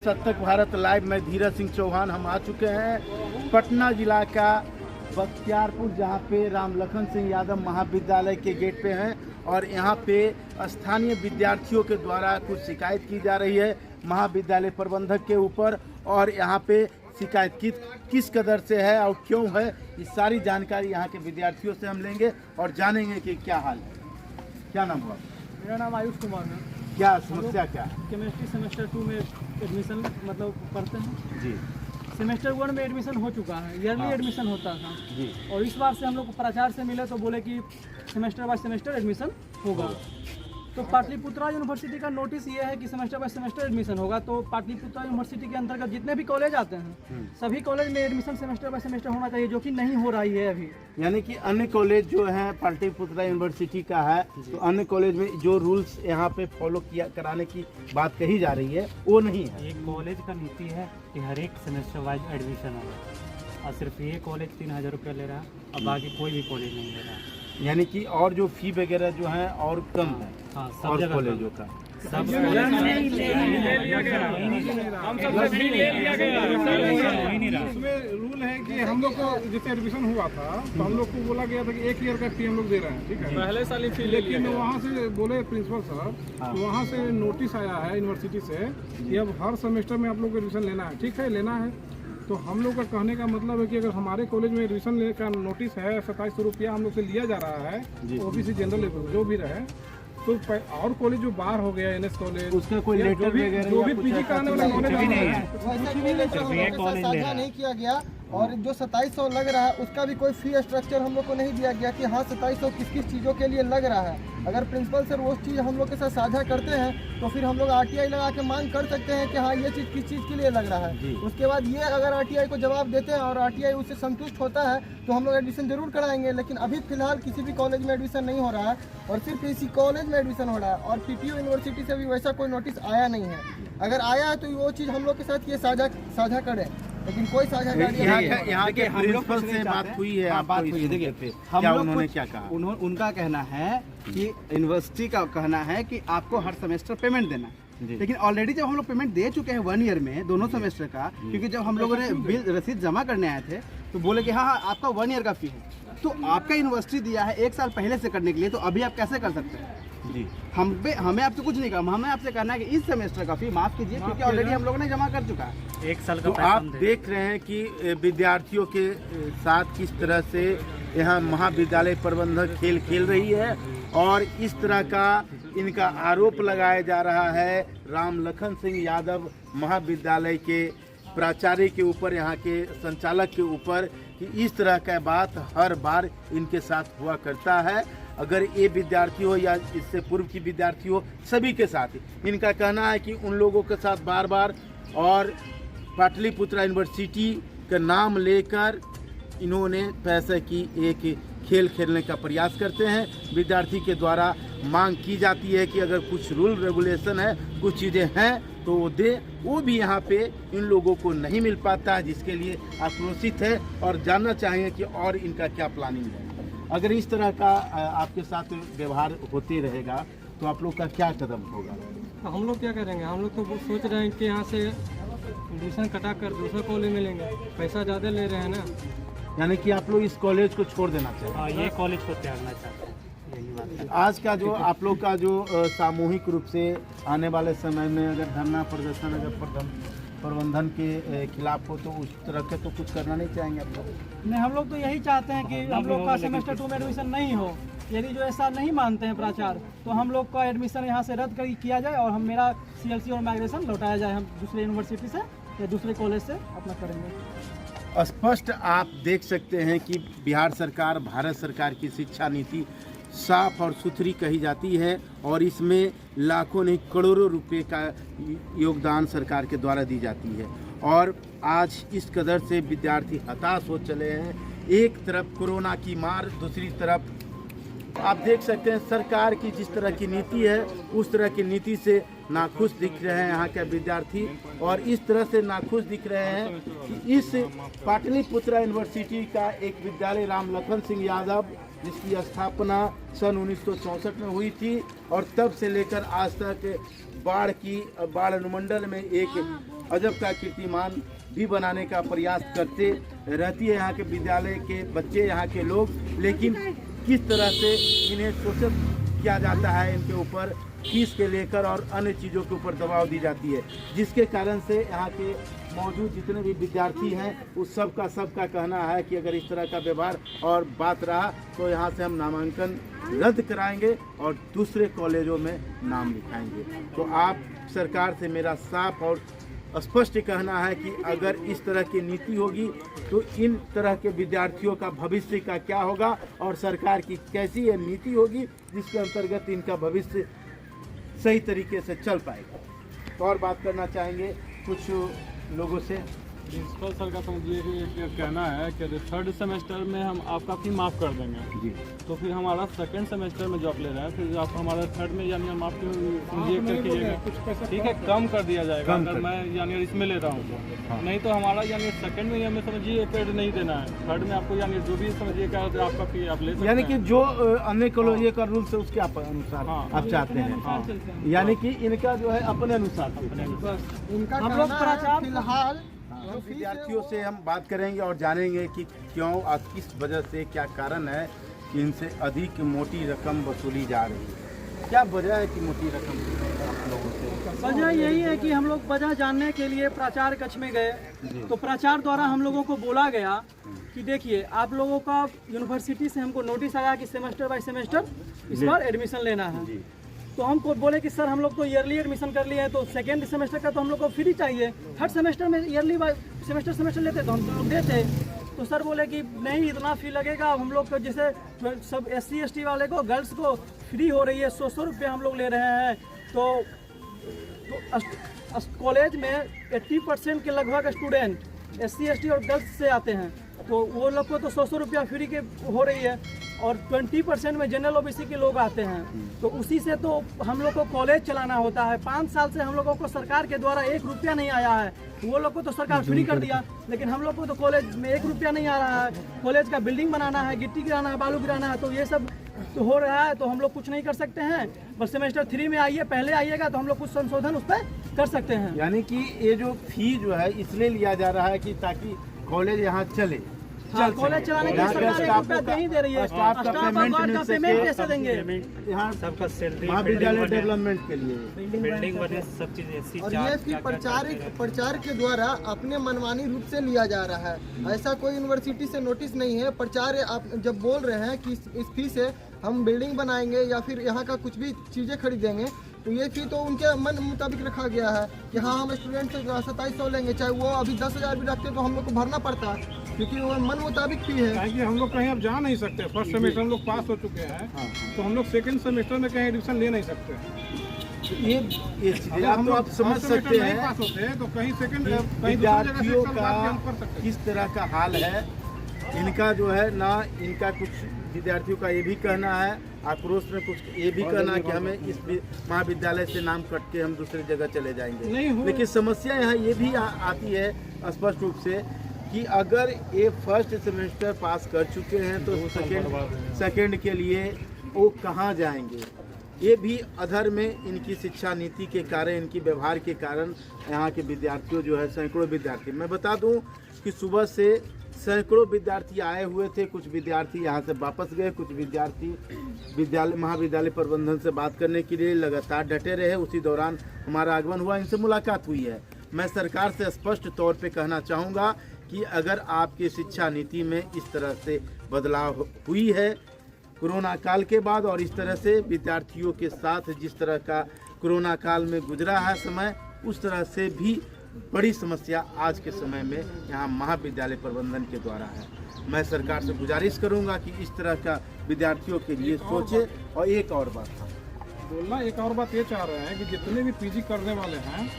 सतर्क भारत लाइव में धीरज सिंह चौहान हम आ चुके हैं पटना जिला का बख्तियारपुर, जहां पे राम लखन सिंह यादव महाविद्यालय के गेट पे हैं और यहां पे स्थानीय विद्यार्थियों के द्वारा कुछ शिकायत की जा रही है महाविद्यालय प्रबंधक के ऊपर। और यहां पे शिकायत किस कदर से है और क्यों है, ये सारी जानकारी यहाँ के विद्यार्थियों से हम लेंगे और जानेंगे कि क्या हाल है। क्या नाम हुआ? मेरा नाम आयुष कुमार है। क्या समस्या क्या है? केमिस्ट्री सेमेस्टर 2 में एडमिशन मतलब पढ़ते हैं जी। सेमेस्टर 1 में एडमिशन हो चुका है, ईयरली एडमिशन होता था जी। और इस बार से हम लोग को प्राचार्य से मिले तो बोले कि सेमेस्टर बाय सेमेस्टर एडमिशन होगा। तो पाटलिपुत्रा यूनिवर्सिटी का नोटिस ये है कि सेमेस्टर बाय सेमेस्टर एडमिशन होगा। तो पाटलिपुत्रा यूनिवर्सिटी के अंतर्गत जितने भी कॉलेज आते हैं सभी कॉलेज में एडमिशन सेमेस्टर बाय सेमेस्टर होना चाहिए, जो कि नहीं हो रही है अभी। यानी कि अन्य कॉलेज जो है पाटलिपुत्रा यूनिवर्सिटी का है, तो अन्य कॉलेज में जो रूल्स यहाँ पे फॉलो किया कराने की बात कही जा रही है वो नहीं है। एक कॉलेज का नीति है कि हर एक सेमेस्टर वाइज एडमिशन होगा और सिर्फ ये कॉलेज 3000 रुपये ले रहा है और बाकी कोई भी कॉलेज नहीं ले रहा है। यानी कि और जो फी वगैरह जो है और कम है हाँ, सब और जगह कॉलेजों का सब इसमें रूल है कि हम लोग को जैसे एडमिशन हुआ था तो हम लोग को बोला गया था कि 1 ईयर का फी हम लोग दे रहे हैं, ठीक है। पहले साल ही फी, लेकिन वहाँ से बोले प्रिंसिपल साहब, तो वहाँ से नोटिस आया है यूनिवर्सिटी से कि अब हर सेमेस्टर में आप लोग को एडमिशन लेना है। ठीक है, लेना है। तो हम लोग का कहने का मतलब है कि अगर हमारे कॉलेज में एडमिशन लेने का नोटिस है 2700 रुपया हम लोग से लिया जा रहा है, ओबीसी जनरल जो भी रहे, तो और कॉलेज जो बाहर हो गया एनएस कॉलेज, उसका कोई लेटर वगैरह जो भी पीजी कराने वाला नॉलेज नहीं है, साझा नहीं किया गया। और जो 2700 लग रहा है उसका भी कोई फी स्ट्रक्चर हम लोग को नहीं दिया गया कि हाँ 2700 किस किस चीज़ों के लिए लग रहा है। अगर प्रिंसिपल सर वो चीज़ हम लोग के साथ साझा करते हैं तो फिर हम लोग आरटीआई लगा के मांग कर सकते हैं कि हाँ ये चीज़ किस चीज़ के लिए लग रहा है। उसके बाद ये अगर आरटीआई को जवाब देते हैं और आरटीआई उससे संतुष्ट होता है तो हम लोग एडमिशन जरूर कराएंगे। लेकिन अभी फिलहाल किसी भी कॉलेज में एडमिशन नहीं हो रहा है और सिर्फ इसी कॉलेज में एडमिशन हो रहा है और पीटीयू यूनिवर्सिटी से भी वैसा कोई नोटिस आया नहीं है। अगर आया है तो वो चीज़ हम लोग के साथ ये साझा करें, लेकिन कोई साझाकारी यहाँ के प्रिंसिपल से बात हुई है? आप बात हुई है? देखिए क्या उन्होंने क्या कहा? उनका कहना है कि यूनिवर्सिटी का कहना है कि आपको हर सेमेस्टर पेमेंट देना है। लेकिन ऑलरेडी जब हम लोग पेमेंट दे चुके हैं 1 ईयर में दोनों सेमेस्टर का, क्योंकि जब हम लोगों ने बिल रसीद जमा करने आए थे तो बोले कि हाँ आपका 1 ईयर का फी है। तो आपका यूनिवर्सिटी दिया है 1 साल पहले से करने के लिए, तो अभी आप कैसे कर सकते हैं? जी। हमें आपसे कुछ नहीं कहा, हमें आपसे कहना है कि इस सेमेस्टर का फी माफ कीजिए, क्योंकि ऑलरेडी हम लोगों ने जमा कर चुका है। 1 साल का तो आप देख रहे हैं कि विद्यार्थियों के साथ किस तरह से यहाँ महाविद्यालय प्रबंधक खेल रही है और इस तरह का इनका आरोप लगाया जा रहा है राम लखन सिंह यादव महाविद्यालय के प्राचार्य के ऊपर, यहाँ के संचालक के ऊपर, कि इस तरह का बात हर बार इनके साथ हुआ करता है। अगर ये विद्यार्थी हो या इससे पूर्व की विद्यार्थी हो, सभी के साथ इनका कहना है कि उन लोगों के साथ बार बार और पाटलिपुत्रा यूनिवर्सिटी का नाम लेकर इन्होंने पैसे की एक खेल खेलने का प्रयास करते हैं। विद्यार्थी के द्वारा मांग की जाती है कि अगर कुछ रूल रेगुलेशन है, कुछ चीज़ें हैं तो वो दे, वो भी यहाँ पे इन लोगों को नहीं मिल पाता है, जिसके लिए आक्रोशित है और जानना चाहिए कि और इनका क्या प्लानिंग है। अगर इस तरह का आपके साथ व्यवहार होते रहेगा तो आप लोग का क्या कदम होगा? हम लोग क्या करेंगे? हम लोग तो सोच रहे हैं कि यहाँ से एडमिशन कटा कर दूसरा कॉलेज में लेंगे, पैसा ज़्यादा ले रहे हैं ना। यानी कि आप लोग इस कॉलेज को छोड़ देना चाहिए? हाँ, ये कॉलेज को त्यागना चाहते हैं, यही बात है। आज का जो आप लोग का जो सामूहिक रूप से आने वाले समय में अगर धरना प्रदर्शन अगर प्रबंधन के खिलाफ हो तो उस तरह के तो कुछ करना नहीं चाहेंगे आप लोग? नहीं, हम लोग तो यही चाहते हैं कि हम लोग का सेमेस्टर 2 में एडमिशन नहीं हो। यदि जो ऐसा नहीं मानते हैं प्राचार्य तो हम लोग का एडमिशन यहाँ से रद्द किया जाए और हम मेरा CLC और माइग्रेशन लौटाया जाए, हम दूसरे यूनिवर्सिटी से या दूसरे कॉलेज से अपना करेंगे। स्पष्ट आप देख सकते हैं कि बिहार सरकार, भारत सरकार की शिक्षा नीति साफ और सुथरी कही जाती है और इसमें लाखों नहीं करोड़ों रुपए का योगदान सरकार के द्वारा दी जाती है। और आज इस कदर से विद्यार्थी हताश हो चले हैं। एक तरफ कोरोना की मार, दूसरी तरफ आप देख सकते हैं सरकार की जिस तरह की नीति है उस तरह की नीति से नाखुश दिख रहे हैं यहाँ के विद्यार्थी। और इस तरह से नाखुश दिख रहे हैं कि इस पाटलिपुत्रा यूनिवर्सिटी का एक विद्यालय राम लखन सिंह यादव, जिसकी स्थापना सन 1964 में हुई थी और तब से लेकर आज तक बाढ़ अनुमंडल में एक अजब का कीर्तिमान भी बनाने का प्रयास करते रहती है यहाँ के विद्यालय के बच्चे, यहाँ के लोग। लेकिन किस तरह से इन्हें शोषित किया जाता है, इनके ऊपर फीस के लेकर और अन्य चीज़ों के ऊपर दबाव दी जाती है, जिसके कारण से यहाँ के मौजूद जितने भी विद्यार्थी हैं उस सबका कहना है कि अगर इस तरह का व्यवहार और बात रहा तो यहाँ से हम नामांकन रद्द कराएंगे और दूसरे कॉलेजों में नाम लिखाएंगे। तो आप सरकार से मेरा साफ और स्पष्ट कहना है कि अगर इस तरह की नीति होगी तो इन तरह के विद्यार्थियों का भविष्य का क्या होगा और सरकार की कैसी ये नीति होगी जिसके अंतर्गत इनका भविष्य सही तरीके से चल पाएगा। तो और बात करना चाहेंगे कुछ लोगों से। प्रिंसिपल सर का समझिए कि एक कहना है कि थर्ड सेमेस्टर में हम आपका फी माफ़ कर देंगे जी, तो फिर हमारा सेकंड सेमेस्टर में जो आप ले रहे हैं फिर आप हमारा थर्ड में यानी हम आपको समझिए कर कीजिएगा, ठीक है, कम कर दिया जाएगा अगर मैं यानी इसमें ले रहा हूँ तो। नहीं तो हमारा यानी सेकंड में हमें समझिए पेड नहीं देना है, थर्ड में आपको यानी जो भी समझिए क्या आपका फी आप ले सकते हैं। यानी कि जो अन्य कॉलेजों का रूल्स है उसके अनुसार आप चाहते हैं, यानी कि इनका जो है अपने अनुसार। इनका हम लोग कहना है प्राचार्य फिलहाल तो विद्यार्थियों से हम बात करेंगे और जानेंगे कि क्यों और किस वजह से, क्या कारण है कि इनसे अधिक मोटी रकम वसूली जा रही है। क्या वजह है कि मोटी रकम आप लोगों से? वजह यही है कि हम लोग वजह जानने के लिए प्राचार्य कक्ष में गए तो प्राचार्य द्वारा हम लोगों को बोला गया कि देखिए आप लोगों का यूनिवर्सिटी से हमको नोटिस आया कि सेमेस्टर बाय सेमेस्टर इस बार एडमिशन लेना है। तो हमको बोले कि सर हम लोग तो ईयरली एडमिशन कर लिए हैं तो सेकेंड सेमेस्टर का तो हम लोग को फ्री चाहिए, थर्ड सेमेस्टर में ईयरली सेमेस्टर लेते तो हम लोग देते। तो सर बोले कि नहीं इतना फी लगेगा, हम लोग को जैसे सब SC ST वाले को गर्ल्स को फ्री हो रही है, 100 रुपये हम लोग ले रहे हैं। तो कॉलेज में 80% के लगभग स्टूडेंट SC ST और गर्ल्स से आते हैं तो वो लोग को तो 100 रुपया फ्री के हो रही है और 20% में जनरल OBC के लोग आते हैं। तो उसी से तो हम लोग को कॉलेज चलाना होता है। 5 साल से हम लोगों को सरकार के द्वारा 1 रुपया नहीं आया है, वो लोग को तो सरकार फ्री कर दिया, लेकिन हम लोग को तो कॉलेज में 1 रुपया नहीं आ रहा है। कॉलेज का बिल्डिंग बनाना है, गिट्टी गिराना है, बालू गिराना है, तो ये सब तो हो रहा है, तो हम लोग कुछ नहीं कर सकते हैं। बस सेमेस्टर 3 में आइए, पहले आइएगा तो हम लोग कुछ संशोधन उस पर कर सकते हैं। यानी कि ये जो फी जो है इसलिए लिया जा रहा है कि ताकि कॉलेज यहाँ चले। हाँ, कॉलेज चलाने के लिए सरकार 1 रुपया नहीं दे रही है, स्टाफ का पेमेंट कैसे देंगे? यहाँ सबका सैलरी, महाविद्यालय डेवलपमेंट के लिए बिल्डिंग बने, सब चीज़ें। और ये फी प्रचार के द्वारा अपने मनमानी रूप से लिया जा रहा है। ऐसा कोई यूनिवर्सिटी से नोटिस नहीं है। प्रचार्य आप जब बोल रहे हैं कि इस फी से हम बिल्डिंग बनाएंगे या फिर यहाँ का कुछ भी चीज़ें खरीदेंगे तो ये फी तो उनके मन मुताबिक रखा गया है कि हाँ हम स्टूडेंट से 2700 लेंगे, चाहे वो अभी 10,000 भी रखते तो हम लोग को भरना पड़ता है क्योंकि वो मन मुताबिक फी है। कि हम लोग कहीं अब जा नहीं सकते, फर्स्ट सेमेस्टर हम लोग पास हो चुके हैं तो हम लोग सेकंड सेमेस्टर में कहीं एडमिशन ले नहीं सकते। ये चीजें आप समझ सकते हैं पास होते हैं तो कहीं सेकंड विद्यार्थियों का किस तरह का हाल है। इनका जो है ना, इनका कुछ विद्यार्थियों का ये भी कहना है, आक्रोश में कुछ ये भी कहना है कि हमें इस महाविद्यालय से नाम कट के हम दूसरी जगह चले जाएंगे। लेकिन समस्या यहाँ ये भी आती है स्पष्ट रूप से कि अगर ये फर्स्ट सेमेस्टर पास कर चुके हैं तो सेकेंड के लिए वो कहाँ जाएंगे। ये भी अधर में इनकी शिक्षा नीति के कारण, इनकी व्यवहार के कारण यहाँ के विद्यार्थियों जो है सैकड़ों विद्यार्थी, मैं बता दूं कि सुबह से सैकड़ों विद्यार्थी आए हुए थे। कुछ विद्यार्थी यहाँ से वापस गए, कुछ विद्यार्थी महाविद्यालय प्रबंधन से बात करने के लिए लगातार डटे रहे। उसी दौरान हमारा आगमन हुआ, इनसे मुलाकात हुई है। मैं सरकार से स्पष्ट तौर पे कहना चाहूँगा कि अगर आपकी शिक्षा नीति में इस तरह से बदलाव हुई है कोरोना काल के बाद और इस तरह से विद्यार्थियों के साथ जिस तरह का कोरोना काल में गुजरा है समय, उस तरह से भी बड़ी समस्या आज के समय में यहाँ महाविद्यालय प्रबंधन के द्वारा है। मैं सरकार से गुजारिश करूँगा कि इस तरह का विद्यार्थियों के लिए सोचे। और एक और बात बोलना, एक और बात ये चाह रहे हैं कि जितने भी PG करने वाले हैं,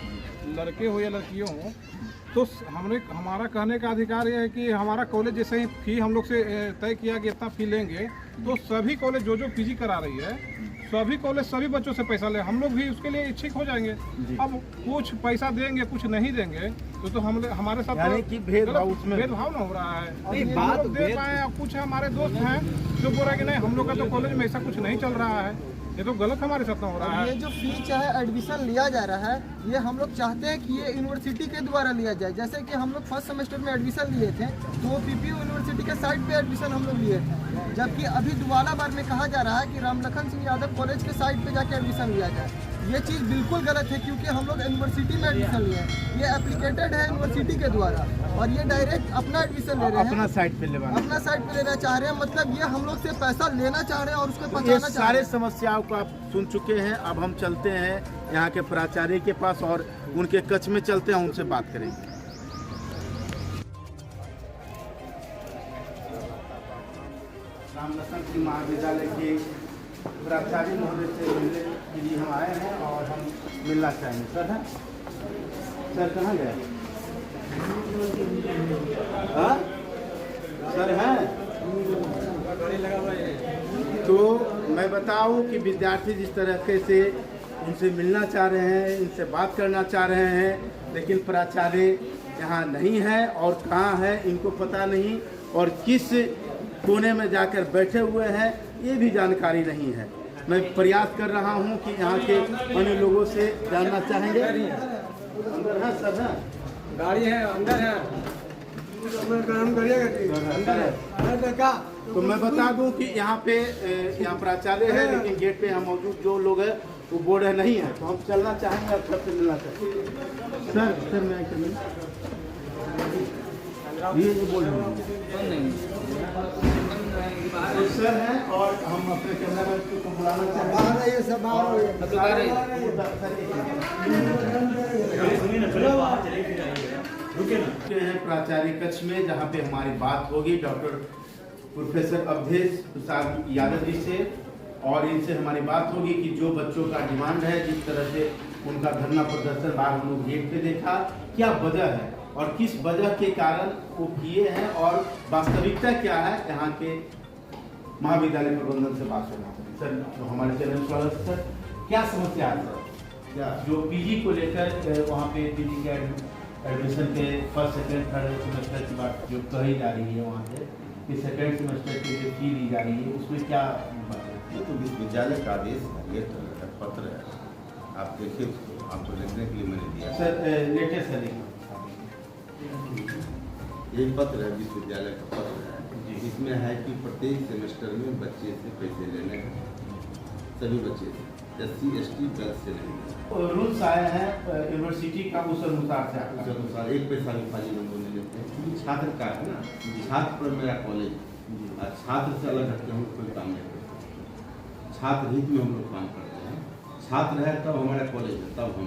लड़के हो या लड़कियों हो, तो हमारा कहने का अधिकार यह है कि हमारा कॉलेज जैसे ही फी हम लोग से तय किया कि इतना फी लेंगे, तो सभी कॉलेज जो PG करा रही है सभी कॉलेज सभी बच्चों से पैसा ले, हम लोग भी उसके लिए इच्छुक हो जाएंगे। अब कुछ पैसा देंगे कुछ नहीं देंगे तो हम हमारे साथ भेदभाव ना हो रहा है। बात दे पाए, कुछ हमारे दोस्त हैं जो बोल रहे हैं कि नहीं हम लोग का तो कॉलेज में ऐसा कुछ नहीं चल रहा है। ये तो गलत हमारे साथ हो रहा है। ये जो फी चाहे एडमिशन लिया जा रहा है, ये हम लोग चाहते हैं कि ये यूनिवर्सिटी के द्वारा लिया जाए। जैसे कि हम लोग फर्स्ट सेमेस्टर में एडमिशन लिए थे तो पीपीयू यूनिवर्सिटी के साइट पे एडमिशन हम लोग लिए थे, जबकि अभी दोबारा बार में कहा जा रहा है कि रामलखन सिंह यादव कॉलेज के साइट पे जाके एडमिशन लिया जाए। ये चीज़ बिल्कुल गलत है, क्योंकि हम लोग यूनिवर्सिटी में एडमिशन लिए हैं। ये एप्लीकेटेड है यूनिवर्सिटी के द्वारा और ये डायरेक्ट अपना एडमिशन ले रहे हैं, अपना साइट पे अपना साइट पे लेना चाह रहे हैं। मतलब ये हम लोग से पैसा लेना चाह रहे हैं और उसको ये पहुंचाना चाह सारे रहे हैं। समस्याओं को आप सुन चुके हैं। अब हम चलते हैं यहाँ के प्राचार्य के पास और उनके कक्ष में चलते हैं, उनसे बात करेंगे। रामलखन सिंह महाविद्यालय के प्राचार्य महोदय से मिलने के लिए हम आए हैं और हम मिलना चाहेंगे। सर हैं? सर कहाँ गए? हाँ? सर हैं? तो मैं बताऊं कि विद्यार्थी जिस तरीके से उनसे मिलना चाह रहे हैं, इनसे बात करना चाह रहे हैं, लेकिन प्राचार्य यहाँ नहीं है और कहाँ है इनको पता नहीं, और किस कोने में जाकर बैठे हुए हैं ये भी जानकारी नहीं है। मैं प्रयास कर रहा हूँ कि यहाँ के अन्य लोगों से जानना चाहेंगे। अंदर है सर? है गाड़ी है, अंदर है, अंदर है। तो मैं बता दूं कि यहाँ पे यहाँ प्राचार्य है, लेकिन गेट पे यहाँ मौजूद जो लोग हैं वो बोर्ड है नहीं है। तो हम चलना चाहेंगे और सबसे मिलना चाहेंगे। सर मैं ये बोल रहे हैं सर हैं और हम अपने कैमरा मैन को बुलाना चाहेंगे। प्राचार्य कक्ष में जहाँ पे हमारी बात होगी डॉक्टर प्रोफेसर अवधेश प्रसाद यादव जी से, और इनसे हमारी बात होगी कि जो बच्चों का डिमांड है, जिस तरह से उनका धरना प्रदर्शन बाहर हम लोग गेट पे देखा, क्या वजह है और किस वजह के कारण वो किए हैं और वास्तविकता क्या है, यहाँ के महाविद्यालय प्रबंधन से बात करना चाहिए। सर तो हमारे चैनल स्वागत सर, क्या समस्या है सर? क्या जो पीजी को लेकर वहाँ पे पीजी के एडमिशन के फर्स्ट सेकेंड थर्ड सेमेस्टर की बात जो कही जा रही है वहाँ से कि सेकेंड सेमेस्टर की जो फी ली जा रही है उसमें क्या बात है? ये तो विश्वविद्यालय का आदेश है, ये तो पत्र है, आप देखिए उसको, आपको लिखने के लिए मैंने दिया। सर लेटेस्ट है यही पत्र है, विश्वविद्यालय का पत्र है। इसमें है कि प्रत्येक सेमेस्टर में बच्चे से पैसे लेने हैं, सभी बच्चे से, SC ST गर्ल्स से नहीं। रूल्स आए हैं यूनिवर्सिटी का, उस अनुसार से उस अनुसार एक पैसा भी फाजिल हम लोग नहीं लेते हैं, क्योंकि छात्र का है ना, छात्र पर मेरा कॉलेज, और छात्र से अलग हटके हम कोई काम नहीं करते। छात्र हित में हम लोग काम करते हैं, छात्र है तब हमारा कॉलेज है, तब हम,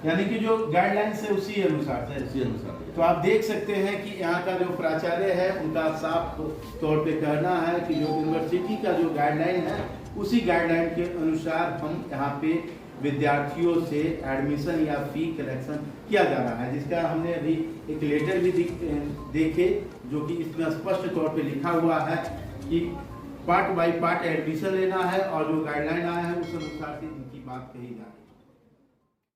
यानी कि जो गाइडलाइंस है उसी अनुसार से। इसी अनुसार। तो आप देख सकते हैं कि यहाँ का जो प्राचार्य है उनका साफ तौर पे कहना है कि जो यूनिवर्सिटी का जो गाइडलाइन है उसी गाइडलाइन के अनुसार हम यहाँ पे विद्यार्थियों से एडमिशन या फी कलेक्शन किया जा रहा है, जिसका हमने अभी एक लेटर भी देखे जो कि इसमें स्पष्ट तौर पे लिखा हुआ है कि पार्ट बाय पार्ट एडमिशन लेना है और जो गाइडलाइन आया है उस अनुसार से इनकी बात कही जा रही है।